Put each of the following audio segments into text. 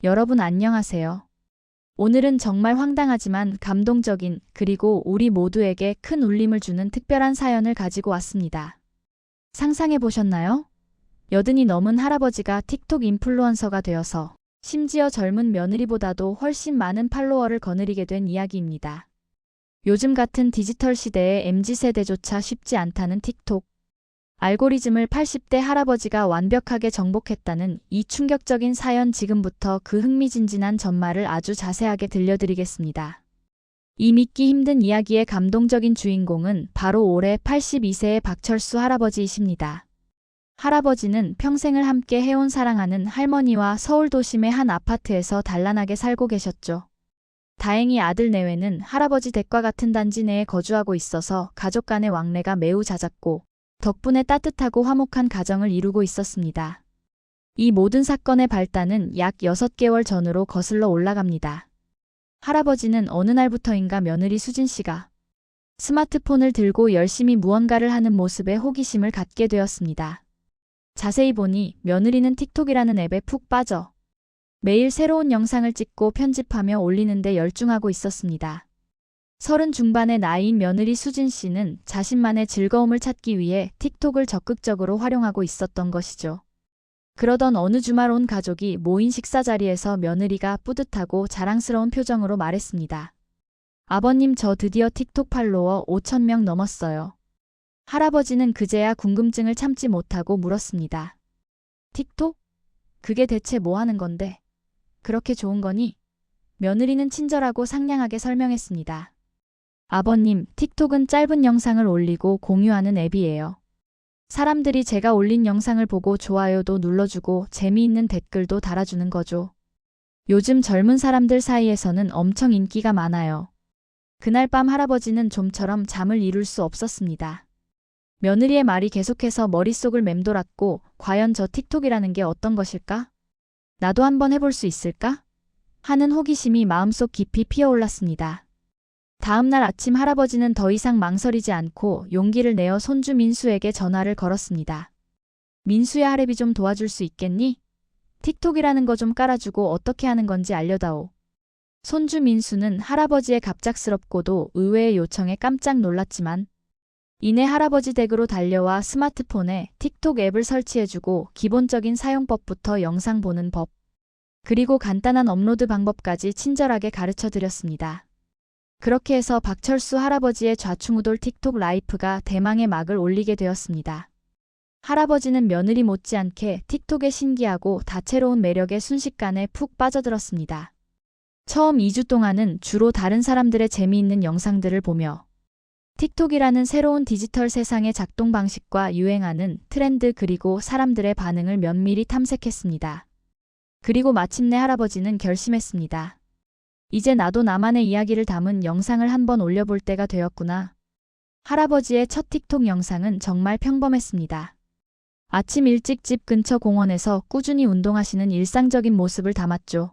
여러분 안녕하세요. 오늘은 정말 황당하지만 감동적인 그리고 우리 모두에게 큰 울림을 주는 특별한 사연을 가지고 왔습니다. 상상해 보셨나요? 여든이 넘은 할아버지가 틱톡 인플루언서가 되어서 심지어 젊은 며느리보다도 훨씬 많은 팔로워를 거느리게 된 이야기입니다. 요즘 같은 디지털 시대에 MZ세대조차 쉽지 않다는 틱톡. 알고리즘을 80대 할아버지가 완벽하게 정복했다는 이 충격적인 사연, 지금부터 그 흥미진진한 전말을 아주 자세하게 들려드리겠습니다. 이 믿기 힘든 이야기의 감동적인 주인공은 바로 올해 82세의 박철수 할아버지이십니다. 할아버지는 평생을 함께 해온 사랑하는 할머니와 서울 도심의 한 아파트에서 단란하게 살고 계셨죠. 다행히 아들 내외는 할아버지 댁과 같은 단지 내에 거주하고 있어서 가족 간의 왕래가 매우 잦았고, 덕분에 따뜻하고 화목한 가정을 이루고 있었습니다. 이 모든 사건의 발단은 약 6개월 전으로 거슬러 올라갑니다. 할아버지는 어느 날부터인가 며느리 수진 씨가 스마트폰을 들고 열심히 무언가를 하는 모습에 호기심을 갖게 되었습니다. 자세히 보니 며느리는 틱톡이라는 앱에 푹 빠져 매일 새로운 영상을 찍고 편집하며 올리는데 열중하고 있었습니다. 30 중반의 나이인 며느리 수진 씨는 자신만의 즐거움을 찾기 위해 틱톡을 적극적으로 활용하고 있었던 것이죠. 그러던 어느 주말 온 가족이 모인 식사 자리에서 며느리가 뿌듯하고 자랑스러운 표정으로 말했습니다. 아버님, 저 드디어 틱톡 팔로워 5,000명 넘었어요. 할아버지는 그제야 궁금증을 참지 못하고 물었습니다. 틱톡? 그게 대체 뭐 하는 건데? 그렇게 좋은 거니? 며느리는 친절하고 상냥하게 설명했습니다. 아버님, 틱톡은 짧은 영상을 올리고 공유하는 앱이에요. 사람들이 제가 올린 영상을 보고 좋아요도 눌러주고 재미있는 댓글도 달아주는 거죠. 요즘 젊은 사람들 사이에서는 엄청 인기가 많아요. 그날 밤 할아버지는 좀처럼 잠을 이룰 수 없었습니다. 며느리의 말이 계속해서 머릿속을 맴돌았고, 과연 저 틱톡이라는 게 어떤 것일까? 나도 한번 해볼 수 있을까? 하는 호기심이 마음속 깊이 피어올랐습니다. 다음 날 아침 할아버지는 더 이상 망설이지 않고 용기를 내어 손주 민수에게 전화를 걸었습니다. 민수야, 할애비 좀 도와줄 수 있겠니? 틱톡이라는 거 좀 깔아주고 어떻게 하는 건지 알려다오. 손주 민수는 할아버지의 갑작스럽고도 의외의 요청에 깜짝 놀랐지만 이내 할아버지 댁으로 달려와 스마트폰에 틱톡 앱을 설치해주고 기본적인 사용법부터 영상 보는 법, 그리고 간단한 업로드 방법까지 친절하게 가르쳐드렸습니다. 그렇게 해서 박철수 할아버지의 좌충우돌 틱톡 라이프가 대망의 막을 올리게 되었습니다. 할아버지는 며느리 못지않게 틱톡에 신기하고 다채로운 매력에 순식간에 푹 빠져들었습니다. 처음 2주 동안은 주로 다른 사람들의 재미있는 영상들을 보며 틱톡이라는 새로운 디지털 세상의 작동 방식과 유행하는 트렌드, 그리고 사람들의 반응을 면밀히 탐색했습니다. 그리고 마침내 할아버지는 결심했습니다. 이제 나도 나만의 이야기를 담은 영상을 한번 올려볼 때가 되었구나. 할아버지의 첫 틱톡 영상은 정말 평범했습니다. 아침 일찍 집 근처 공원에서 꾸준히 운동하시는 일상적인 모습을 담았죠.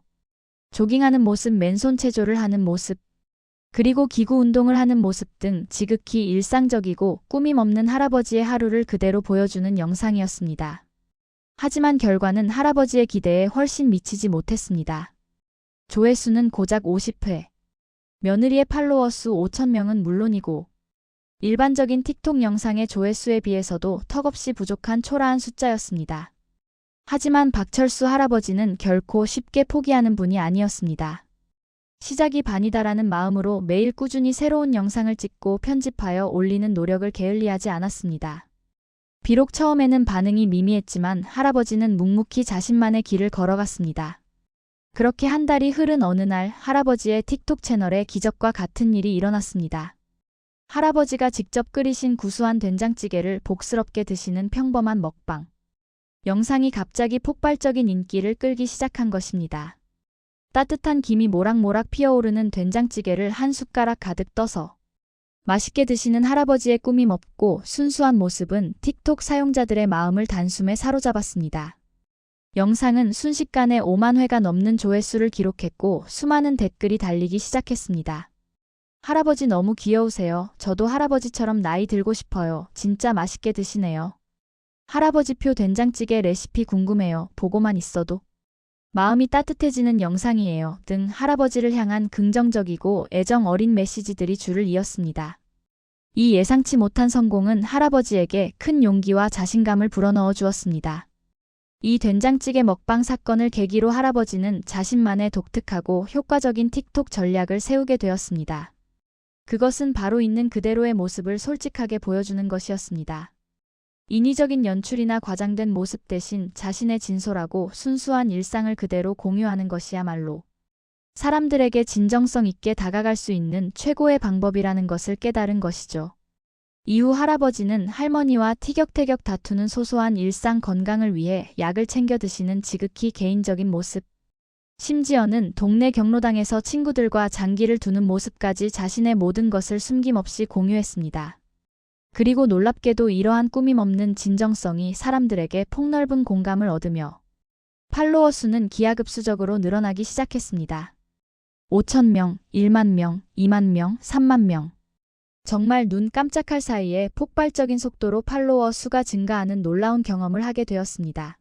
조깅하는 모습, 맨손 체조를 하는 모습, 그리고 기구 운동을 하는 모습 등 지극히 일상적이고 꾸밈 없는 할아버지의 하루를 그대로 보여주는 영상이었습니다. 하지만 결과는 할아버지의 기대에 훨씬 미치지 못했습니다. 조회수는 고작 50회, 며느리의 팔로워 수 5,000명은 물론이고 일반적인 틱톡 영상의 조회수에 비해서도 턱없이 부족한 초라한 숫자였습니다. 하지만 박철수 할아버지는 결코 쉽게 포기하는 분이 아니었습니다. 시작이 반이다라는 마음으로 매일 꾸준히 새로운 영상을 찍고 편집하여 올리는 노력을 게을리하지 않았습니다. 비록 처음에는 반응이 미미했지만 할아버지는 묵묵히 자신만의 길을 걸어갔습니다. 그렇게 한 달이 흐른 어느 날 할아버지의 틱톡 채널에 기적과 같은 일이 일어났습니다. 할아버지가 직접 끓이신 구수한 된장찌개를 복스럽게 드시는 평범한 먹방 영상이 갑자기 폭발적인 인기를 끌기 시작한 것입니다. 따뜻한 김이 모락모락 피어오르는 된장찌개를 한 숟가락 가득 떠서 맛있게 드시는 할아버지의 꾸밈 없고 순수한 모습은 틱톡 사용자들의 마음을 단숨에 사로잡았습니다. 영상은 순식간에 5만 회가 넘는 조회수를 기록했고 수많은 댓글이 달리기 시작했습니다. 할아버지 너무 귀여우세요. 저도 할아버지처럼 나이 들고 싶어요. 진짜 맛있게 드시네요. 할아버지표 된장찌개 레시피 궁금해요. 보고만 있어도. 마음이 따뜻해지는 영상이에요 등 할아버지를 향한 긍정적이고 애정 어린 메시지들이 줄을 이었습니다. 이 예상치 못한 성공은 할아버지에게 큰 용기와 자신감을 불어넣어 주었습니다. 이 된장찌개 먹방 사건을 계기로 할아버지는 자신만의 독특하고 효과적인 틱톡 전략을 세우게 되었습니다. 그것은 바로 있는 그대로의 모습을 솔직하게 보여주는 것이었습니다. 인위적인 연출이나 과장된 모습 대신 자신의 진솔하고 순수한 일상을 그대로 공유하는 것이야말로 사람들에게 진정성 있게 다가갈 수 있는 최고의 방법이라는 것을 깨달은 것이죠. 이후 할아버지는 할머니와 티격태격 다투는 소소한 일상 건강을 위해 약을 챙겨 드시는 지극히 개인적인 모습, 심지어는 동네 경로당에서 친구들과 장기를 두는 모습까지 자신의 모든 것을 숨김없이 공유했습니다. 그리고 놀랍게도 이러한 꾸밈 없는 진정성이 사람들에게 폭넓은 공감을 얻으며 팔로워 수는 기하급수적으로 늘어나기 시작했습니다. 5,000명, 1만 명, 2만 명, 3만 명. 정말 눈 깜짝할 사이에 폭발적인 속도로 팔로워 수가 증가하는 놀라운 경험을 하게 되었습니다.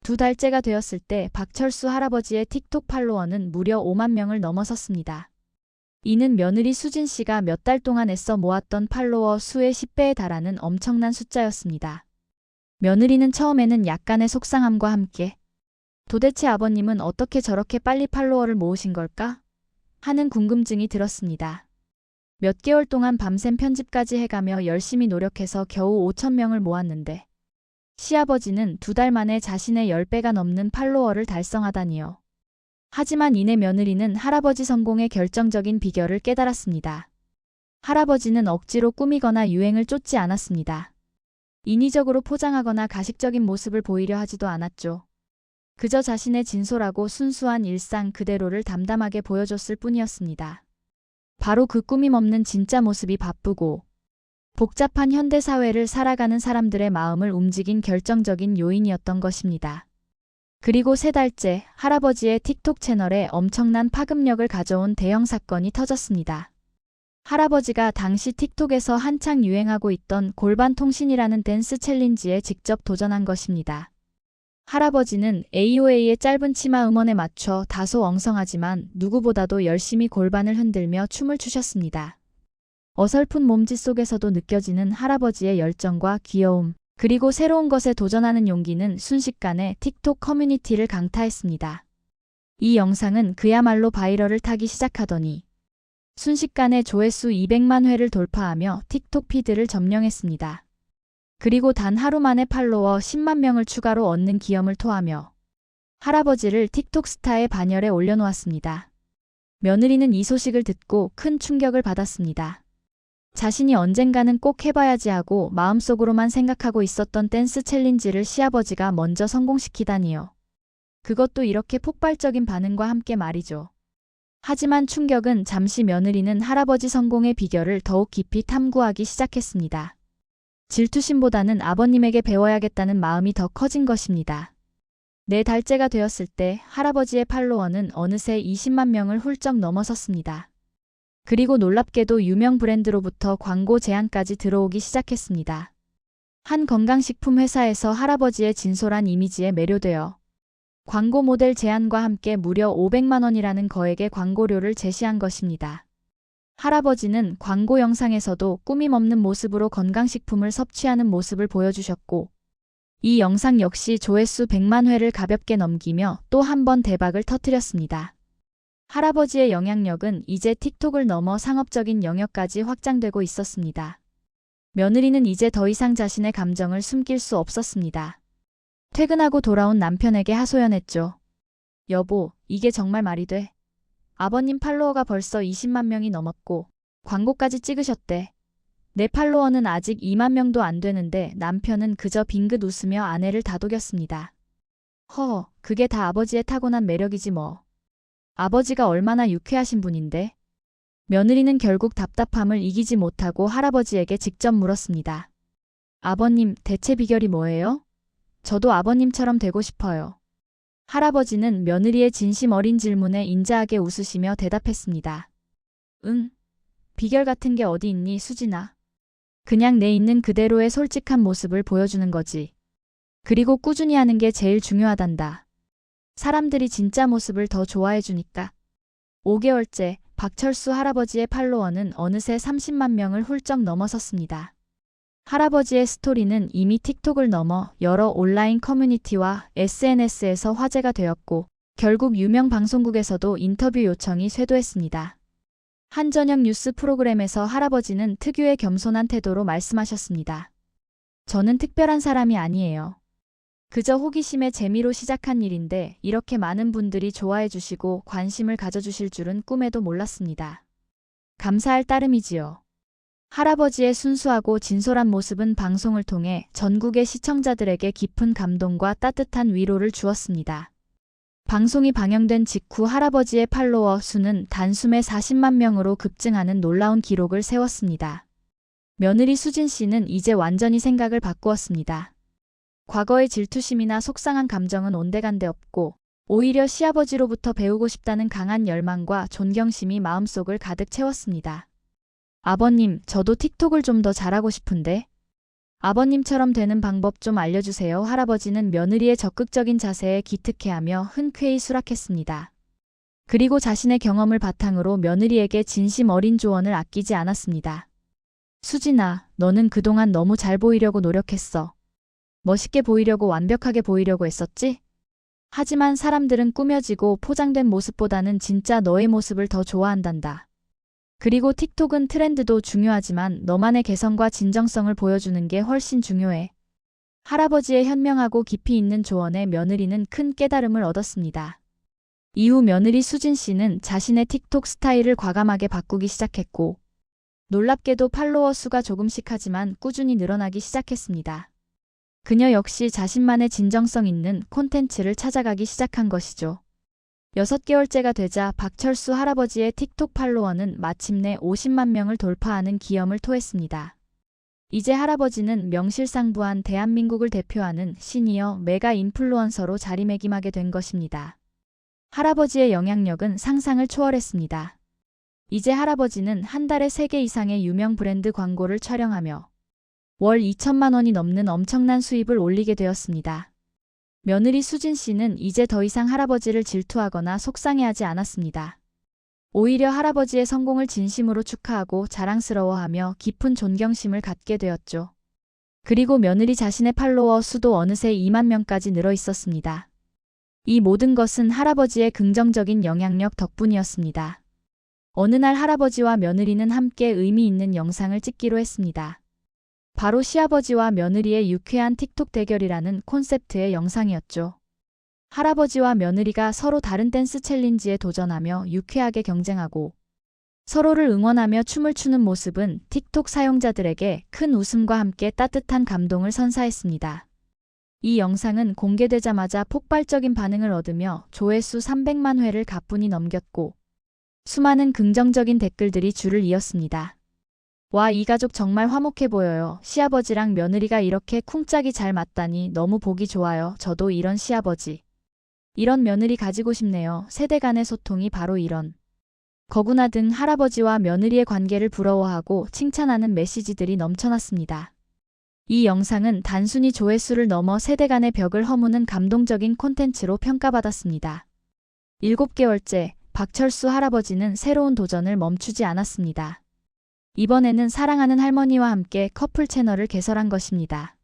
2달째가 되었을 때 박철수 할아버지의 틱톡 팔로워는 무려 5만 명을 넘어섰습니다. 이는 며느리 수진 씨가 몇 달 동안 애써 모았던 팔로워 수의 10배에 달하는 엄청난 숫자였습니다. 며느리는 처음에는 약간의 속상함과 함께 도대체 아버님은 어떻게 저렇게 빨리 팔로워를 모으신 걸까? 하는 궁금증이 들었습니다. 몇 개월 동안 밤샘 편집까지 해가며 열심히 노력해서 겨우 5,000명을 모았는데 시아버지는 2달 만에 자신의 10배가 넘는 팔로워를 달성하다니요. 하지만 이내 며느리는 할아버지 성공의 결정적인 비결을 깨달았습니다. 할아버지는 억지로 꾸미거나 유행을 쫓지 않았습니다. 인위적으로 포장하거나 가식적인 모습을 보이려 하지도 않았죠. 그저 자신의 진솔하고 순수한 일상 그대로를 담담하게 보여줬을 뿐이었습니다. 바로 그 꾸밈 없는 진짜 모습이 바쁘고 복잡한 현대사회를 살아가는 사람들의 마음을 움직인 결정적인 요인이었던 것입니다. 그리고 3달째 할아버지의 틱톡 채널에 엄청난 파급력을 가져온 대형 사건이 터졌습니다. 할아버지가 당시 틱톡에서 한창 유행하고 있던 골반통신이라는 댄스 챌린지에 직접 도전한 것입니다. 할아버지는 AOA의 짧은 치마 음원에 맞춰 다소 엉성하지만 누구보다도 열심히 골반을 흔들며 춤을 추셨습니다. 어설픈 몸짓 속에서도 느껴지는 할아버지의 열정과 귀여움, 그리고 새로운 것에 도전하는 용기는 순식간에 틱톡 커뮤니티를 강타했습니다. 이 영상은 그야말로 바이럴을 타기 시작하더니 순식간에 조회수 200만 회를 돌파하며 틱톡 피드를 점령했습니다. 그리고 단 하루 만에 팔로워 10만 명을 추가로 얻는 기염을 토하며 할아버지를 틱톡 스타의 반열에 올려놓았습니다. 며느리는 이 소식을 듣고 큰 충격을 받았습니다. 자신이 언젠가는 꼭 해봐야지 하고 마음속으로만 생각하고 있었던 댄스 챌린지를 시아버지가 먼저 성공시키다니요. 그것도 이렇게 폭발적인 반응과 함께 말이죠. 하지만 충격은 잠시 며느리는 할아버지 성공의 비결을 더욱 깊이 탐구하기 시작했습니다. 질투심보다는 아버님에게 배워야겠다는 마음이 더 커진 것입니다. 4달째가 되었을 때 할아버지의 팔로워는 어느새 20만 명을 훌쩍 넘어섰습니다. 그리고 놀랍게도 유명 브랜드로부터 광고 제안까지 들어오기 시작했습니다. 한 건강식품 회사에서 할아버지의 진솔한 이미지에 매료되어 광고 모델 제안과 함께 무려 500만 원이라는 거액의 광고료를 제시한 것입니다. 할아버지는 광고 영상에서도 꾸밈 없는 모습으로 건강식품을 섭취하는 모습을 보여주셨고 이 영상 역시 조회수 100만 회를 가볍게 넘기며 또 한 번 대박을 터뜨렸습니다. 할아버지의 영향력은 이제 틱톡을 넘어 상업적인 영역까지 확장되고 있었습니다. 며느리는 이제 더 이상 자신의 감정을 숨길 수 없었습니다. 퇴근하고 돌아온 남편에게 하소연했죠. 여보, 이게 정말 말이 돼? 아버님 팔로워가 벌써 20만 명이 넘었고 광고까지 찍으셨대. 내 팔로워는 아직 2만 명도 안 되는데 남편은 그저 빙긋 웃으며 아내를 다독였습니다. 그게 다 아버지의 타고난 매력이지 뭐. 아버지가 얼마나 유쾌하신 분인데. 며느리는 결국 답답함을 이기지 못하고 할아버지에게 직접 물었습니다. 아버님, 대체 비결이 뭐예요? 저도 아버님처럼 되고 싶어요. 할아버지는 며느리의 진심 어린 질문에 인자하게 웃으시며 대답했습니다. 응, 비결 같은 게 어디 있니, 수진아. 그냥 내 있는 그대로의 솔직한 모습을 보여주는 거지. 그리고 꾸준히 하는 게 제일 중요하단다. 사람들이 진짜 모습을 더 좋아해 주니까. 5개월째 박철수 할아버지의 팔로워는 어느새 30만 명을 훌쩍 넘어섰습니다. 할아버지의 스토리는 이미 틱톡을 넘어 여러 온라인 커뮤니티와 SNS에서 화제가 되었고 결국 유명 방송국에서도 인터뷰 요청이 쇄도했습니다. 한 저녁 뉴스 프로그램에서 할아버지는 특유의 겸손한 태도로 말씀하셨습니다. 저는 특별한 사람이 아니에요. 그저 호기심에 재미로 시작한 일인데 이렇게 많은 분들이 좋아해 주시고 관심을 가져주실 줄은 꿈에도 몰랐습니다. 감사할 따름이지요. 할아버지의 순수하고 진솔한 모습은 방송을 통해 전국의 시청자들에게 깊은 감동과 따뜻한 위로를 주었습니다. 방송이 방영된 직후 할아버지의 팔로워 수는 단숨에 40만 명으로 급증하는 놀라운 기록을 세웠습니다. 며느리 수진 씨는 이제 완전히 생각을 바꾸었습니다. 과거의 질투심이나 속상한 감정은 온데간데 없고 오히려 시아버지로부터 배우고 싶다는 강한 열망과 존경심이 마음속을 가득 채웠습니다. 아버님, 저도 틱톡을 좀 더 잘하고 싶은데. 아버님처럼 되는 방법 좀 알려주세요. 할아버지는 며느리의 적극적인 자세에 기특해하며 흔쾌히 수락했습니다. 그리고 자신의 경험을 바탕으로 며느리에게 진심 어린 조언을 아끼지 않았습니다. 수진아, 너는 그동안 너무 잘 보이려고 노력했어. 멋있게 보이려고 완벽하게 보이려고 했었지? 하지만 사람들은 꾸며지고 포장된 모습보다는 진짜 너의 모습을 더 좋아한단다. 그리고 틱톡은 트렌드도 중요하지만 너만의 개성과 진정성을 보여주는 게 훨씬 중요해. 할아버지의 현명하고 깊이 있는 조언에 며느리는 큰 깨달음을 얻었습니다. 이후 며느리 수진 씨는 자신의 틱톡 스타일을 과감하게 바꾸기 시작했고 놀랍게도 팔로워 수가 조금씩 하지만 꾸준히 늘어나기 시작했습니다. 그녀 역시 자신만의 진정성 있는 콘텐츠를 찾아가기 시작한 것이죠. 6개월째가 되자 박철수 할아버지의 틱톡 팔로워는 마침내 50만 명을 돌파하는 기염을 토했습니다. 이제 할아버지는 명실상부한 대한민국을 대표하는 시니어 메가 인플루언서로 자리매김하게 된 것입니다. 할아버지의 영향력은 상상을 초월했습니다. 이제 할아버지는 한 달에 3개 이상의 유명 브랜드 광고를 촬영하며 월 2천만 원이 넘는 엄청난 수입을 올리게 되었습니다. 며느리 수진 씨는 이제 더 이상 할아버지를 질투하거나 속상해하지 않았습니다. 오히려 할아버지의 성공을 진심으로 축하하고 자랑스러워하며 깊은 존경심을 갖게 되었죠. 그리고 며느리 자신의 팔로워 수도 어느새 2만 명까지 늘어 있었습니다. 이 모든 것은 할아버지의 긍정적인 영향력 덕분이었습니다. 어느 날 할아버지와 며느리는 함께 의미 있는 영상을 찍기로 했습니다. 바로 시아버지와 며느리의 유쾌한 틱톡 대결이라는 콘셉트의 영상이었죠. 할아버지와 며느리가 서로 다른 댄스 챌린지에 도전하며 유쾌하게 경쟁하고 서로를 응원하며 춤을 추는 모습은 틱톡 사용자들에게 큰 웃음과 함께 따뜻한 감동을 선사했습니다. 이 영상은 공개되자마자 폭발적인 반응을 얻으며 조회수 300만 회를 가뿐히 넘겼고 수많은 긍정적인 댓글들이 줄을 이었습니다. 와, 이 가족 정말 화목해 보여요. 시아버지랑 며느리가 이렇게 쿵짝이 잘 맞다니 너무 보기 좋아요. 저도 이런 시아버지, 이런 며느리 가지고 싶네요. 세대 간의 소통이 바로 이런 거구나 등 할아버지와 며느리의 관계를 부러워하고 칭찬하는 메시지들이 넘쳐났습니다. 이 영상은 단순히 조회수를 넘어 세대 간의 벽을 허무는 감동적인 콘텐츠로 평가받았습니다. 7개월째 박철수 할아버지는 새로운 도전을 멈추지 않았습니다. 이번에는 사랑하는 할머니와 함께 커플 채널을 개설한 것입니다.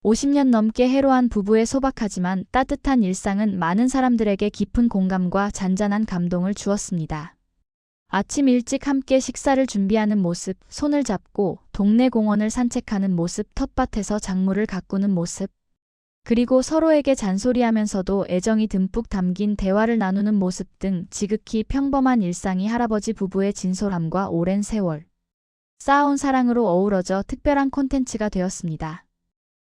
50년 넘게 해로한 부부의 소박하지만 따뜻한 일상은 많은 사람들에게 깊은 공감과 잔잔한 감동을 주었습니다. 아침 일찍 함께 식사를 준비하는 모습, 손을 잡고 동네 공원을 산책하는 모습, 텃밭에서 작물을 가꾸는 모습, 그리고 서로에게 잔소리하면서도 애정이 듬뿍 담긴 대화를 나누는 모습 등 지극히 평범한 일상이 할아버지 부부의 진솔함과 오랜 세월 쌓아온 사랑으로 어우러져 특별한 콘텐츠가 되었습니다.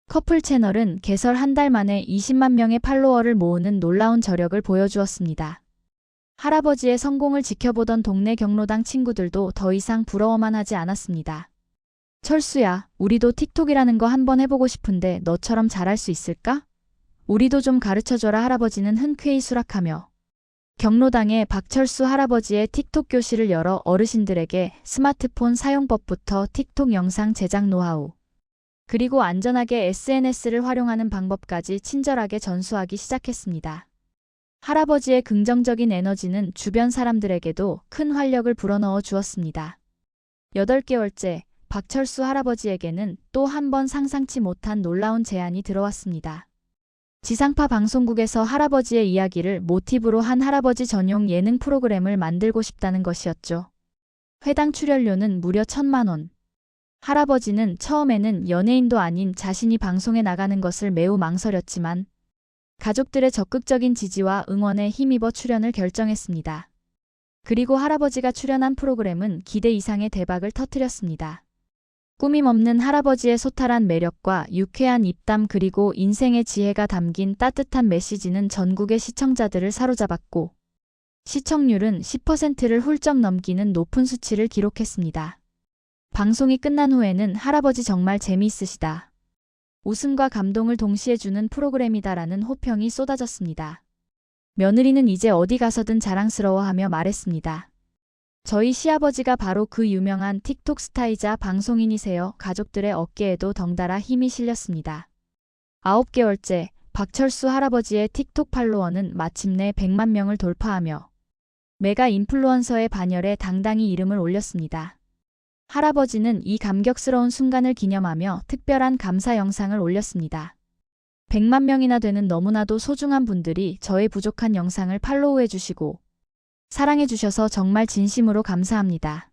커플 채널은 개설 한 달 만에 20만 명의 팔로워를 모으는 놀라운 저력을 보여주었습니다. 할아버지의 성공을 지켜보던 동네 경로당 친구들도 더 이상 부러워만 하지 않았습니다. 철수야, 우리도 틱톡이라는 거 한번 해보고 싶은데 너처럼 잘할 수 있을까? 우리도 좀 가르쳐줘라. 할아버지는 흔쾌히 수락하며 경로당에 박철수 할아버지의 틱톡 교실을 열어 어르신들에게 스마트폰 사용법부터 틱톡 영상 제작 노하우, 그리고 안전하게 SNS를 활용하는 방법까지 친절하게 전수하기 시작했습니다. 할아버지의 긍정적인 에너지는 주변 사람들에게도 큰 활력을 불어넣어 주었습니다. 8개월째, 박철수 할아버지에게는 또 한 번 상상치 못한 놀라운 제안이 들어왔습니다. 지상파 방송국에서 할아버지의 이야기를 모티브로 한 할아버지 전용 예능 프로그램을 만들고 싶다는 것이었죠. 회당 출연료는 무려 1,000만 원. 할아버지는 처음에는 연예인도 아닌 자신이 방송에 나가는 것을 매우 망설였지만 가족들의 적극적인 지지와 응원에 힘입어 출연을 결정했습니다. 그리고 할아버지가 출연한 프로그램은 기대 이상의 대박을 터뜨렸습니다. 꾸밈 없는 할아버지의 소탈한 매력과 유쾌한 입담 그리고 인생의 지혜가 담긴 따뜻한 메시지는 전국의 시청자들을 사로잡았고 시청률은 10%를 훌쩍 넘기는 높은 수치를 기록했습니다. 방송이 끝난 후에는 할아버지 정말 재미있으시다. 웃음과 감동을 동시에 주는 프로그램이다라는 호평이 쏟아졌습니다. 며느리는 이제 어디 가서든 자랑스러워하며 말했습니다. 저희 시아버지가 바로 그 유명한 틱톡 스타이자 방송인이세요. 가족들의 어깨에도 덩달아 힘이 실렸습니다. 9개월째, 박철수 할아버지의 틱톡 팔로워는 마침내 100만 명을 돌파하며 메가 인플루언서의 반열에 당당히 이름을 올렸습니다. 할아버지는 이 감격스러운 순간을 기념하며 특별한 감사 영상을 올렸습니다. 100만 명이나 되는 너무나도 소중한 분들이 저의 부족한 영상을 팔로우해 주시고 사랑해 주셔서 정말 진심으로 감사합니다.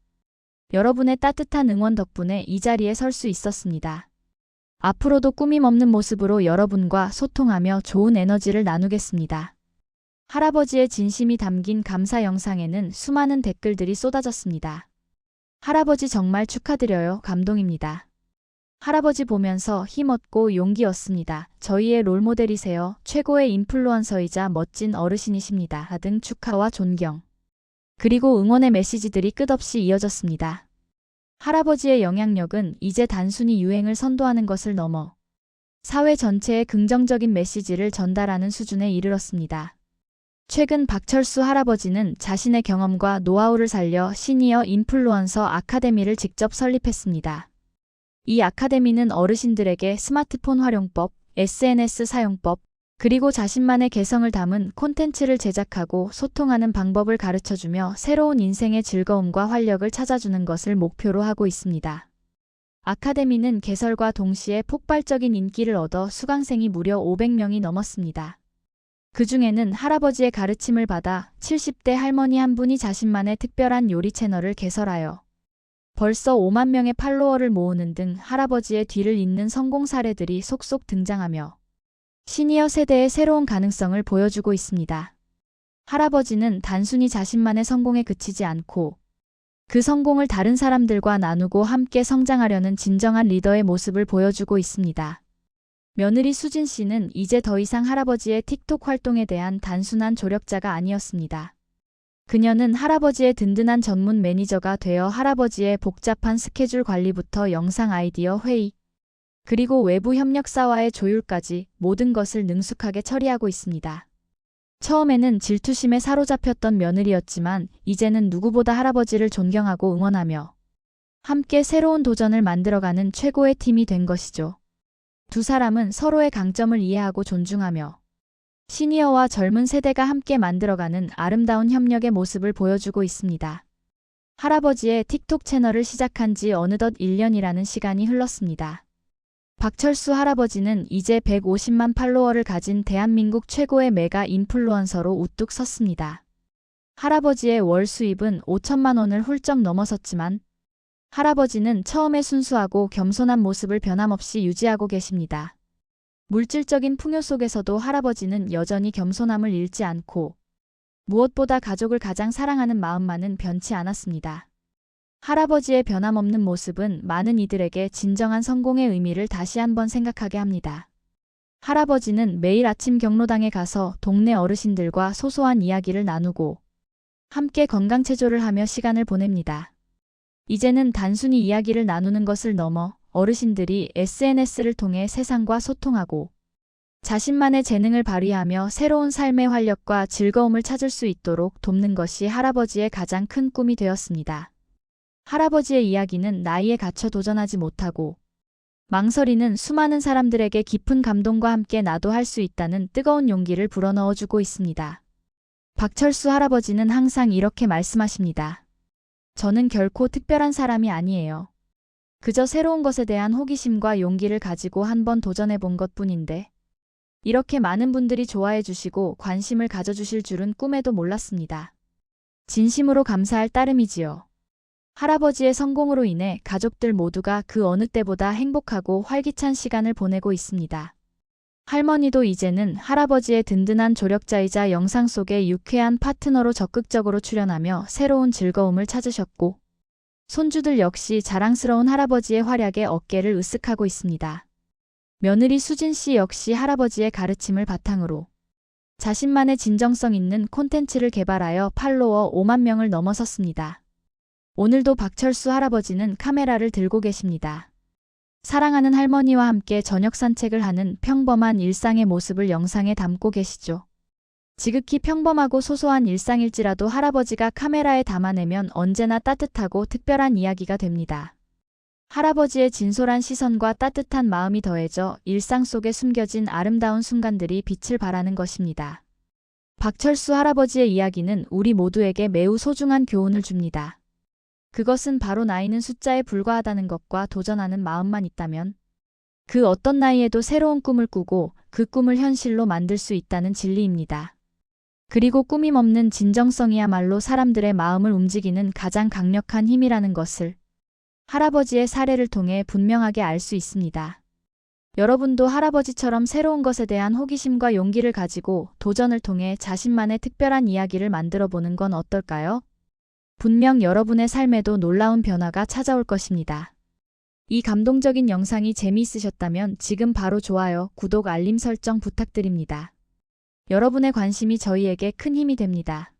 여러분의 따뜻한 응원 덕분에 이 자리에 설 수 있었습니다. 앞으로도 꾸밈 없는 모습으로 여러분과 소통하며 좋은 에너지를 나누겠습니다. 할아버지의 진심이 담긴 감사 영상에는 수많은 댓글들이 쏟아졌습니다. 할아버지 정말 축하드려요. 감동입니다. 할아버지 보면서 힘얻고 용기 얻습니다. 저희의 롤모델이세요. 최고의 인플루언서이자 멋진 어르신이십니다. 등 축하와 존경, 그리고 응원의 메시지들이 끝없이 이어졌습니다. 할아버지의 영향력은 이제 단순히 유행을 선도하는 것을 넘어 사회 전체에 긍정적인 메시지를 전달하는 수준에 이르렀습니다. 최근 박철수 할아버지는 자신의 경험과 노하우를 살려 시니어 인플루언서 아카데미를 직접 설립했습니다. 이 아카데미는 어르신들에게 스마트폰 활용법, SNS 사용법, 그리고 자신만의 개성을 담은 콘텐츠를 제작하고 소통하는 방법을 가르쳐주며 새로운 인생의 즐거움과 활력을 찾아주는 것을 목표로 하고 있습니다. 아카데미는 개설과 동시에 폭발적인 인기를 얻어 수강생이 무려 500명이 넘었습니다. 그 중에는 할아버지의 가르침을 받아 70대 할머니 한 분이 자신만의 특별한 요리 채널을 개설하여 벌써 5만 명의 팔로워를 모으는 등 할아버지의 뒤를 잇는 성공 사례들이 속속 등장하며 시니어 세대의 새로운 가능성을 보여주고 있습니다. 할아버지는 단순히 자신만의 성공에 그치지 않고 그 성공을 다른 사람들과 나누고 함께 성장하려는 진정한 리더의 모습을 보여주고 있습니다. 며느리 수진 씨는 이제 더 이상 할아버지의 틱톡 활동에 대한 단순한 조력자가 아니었습니다. 그녀는 할아버지의 든든한 전문 매니저가 되어 할아버지의 복잡한 스케줄 관리부터 영상 아이디어 회의, 그리고 외부 협력사와의 조율까지 모든 것을 능숙하게 처리하고 있습니다. 처음에는 질투심에 사로잡혔던 며느리였지만 이제는 누구보다 할아버지를 존경하고 응원하며 함께 새로운 도전을 만들어가는 최고의 팀이 된 것이죠. 두 사람은 서로의 강점을 이해하고 존중하며 시니어와 젊은 세대가 함께 만들어가는 아름다운 협력의 모습을 보여주고 있습니다. 할아버지의 틱톡 채널을 시작한 지 어느덧 1년이라는 시간이 흘렀습니다. 박철수 할아버지는 이제 150만 팔로워를 가진 대한민국 최고의 메가 인플루언서로 우뚝 섰습니다. 할아버지의 월 수입은 5천만 원을 훌쩍 넘어섰지만 할아버지는 처음에 순수하고 겸손한 모습을 변함없이 유지하고 계십니다. 물질적인 풍요 속에서도 할아버지는 여전히 겸손함을 잃지 않고 무엇보다 가족을 가장 사랑하는 마음만은 변치 않았습니다. 할아버지의 변함없는 모습은 많은 이들에게 진정한 성공의 의미를 다시 한번 생각하게 합니다. 할아버지는 매일 아침 경로당에 가서 동네 어르신들과 소소한 이야기를 나누고 함께 건강체조를 하며 시간을 보냅니다. 이제는 단순히 이야기를 나누는 것을 넘어 어르신들이 SNS를 통해 세상과 소통하고 자신만의 재능을 발휘하며 새로운 삶의 활력과 즐거움을 찾을 수 있도록 돕는 것이 할아버지의 가장 큰 꿈이 되었습니다. 할아버지의 이야기는 나이에 갇혀 도전하지 못하고 망설이는 수많은 사람들에게 깊은 감동과 함께 나도 할 수 있다는 뜨거운 용기를 불어넣어주고 있습니다. 박철수 할아버지는 항상 이렇게 말씀하십니다. 저는 결코 특별한 사람이 아니에요. 그저 새로운 것에 대한 호기심과 용기를 가지고 한번 도전해 본 것뿐인데, 이렇게 많은 분들이 좋아해 주시고 관심을 가져주실 줄은 꿈에도 몰랐습니다. 진심으로 감사할 따름이지요. 할아버지의 성공으로 인해 가족들 모두가 그 어느 때보다 행복하고 활기찬 시간을 보내고 있습니다. 할머니도 이제는 할아버지의 든든한 조력자이자 영상 속의 유쾌한 파트너로 적극적으로 출연하며 새로운 즐거움을 찾으셨고, 손주들 역시 자랑스러운 할아버지의 활약에 어깨를 으쓱하고 있습니다. 며느리 수진 씨 역시 할아버지의 가르침을 바탕으로 자신만의 진정성 있는 콘텐츠를 개발하여 팔로워 5만 명을 넘어섰습니다. 오늘도 박철수 할아버지는 카메라를 들고 계십니다. 사랑하는 할머니와 함께 저녁 산책을 하는 평범한 일상의 모습을 영상에 담고 계시죠. 지극히 평범하고 소소한 일상일지라도 할아버지가 카메라에 담아내면 언제나 따뜻하고 특별한 이야기가 됩니다. 할아버지의 진솔한 시선과 따뜻한 마음이 더해져 일상 속에 숨겨진 아름다운 순간들이 빛을 발하는 것입니다. 박철수 할아버지의 이야기는 우리 모두에게 매우 소중한 교훈을 줍니다. 그것은 바로 나이는 숫자에 불과하다는 것과 도전하는 마음만 있다면 그 어떤 나이에도 새로운 꿈을 꾸고 그 꿈을 현실로 만들 수 있다는 진리입니다. 그리고 꾸밈 없는 진정성이야말로 사람들의 마음을 움직이는 가장 강력한 힘이라는 것을 할아버지의 사례를 통해 분명하게 알 수 있습니다. 여러분도 할아버지처럼 새로운 것에 대한 호기심과 용기를 가지고 도전을 통해 자신만의 특별한 이야기를 만들어 보는 건 어떨까요? 분명 여러분의 삶에도 놀라운 변화가 찾아올 것입니다. 이 감동적인 영상이 재미있으셨다면 지금 바로 좋아요, 구독, 알림 설정 부탁드립니다. 여러분의 관심이 저희에게 큰 힘이 됩니다.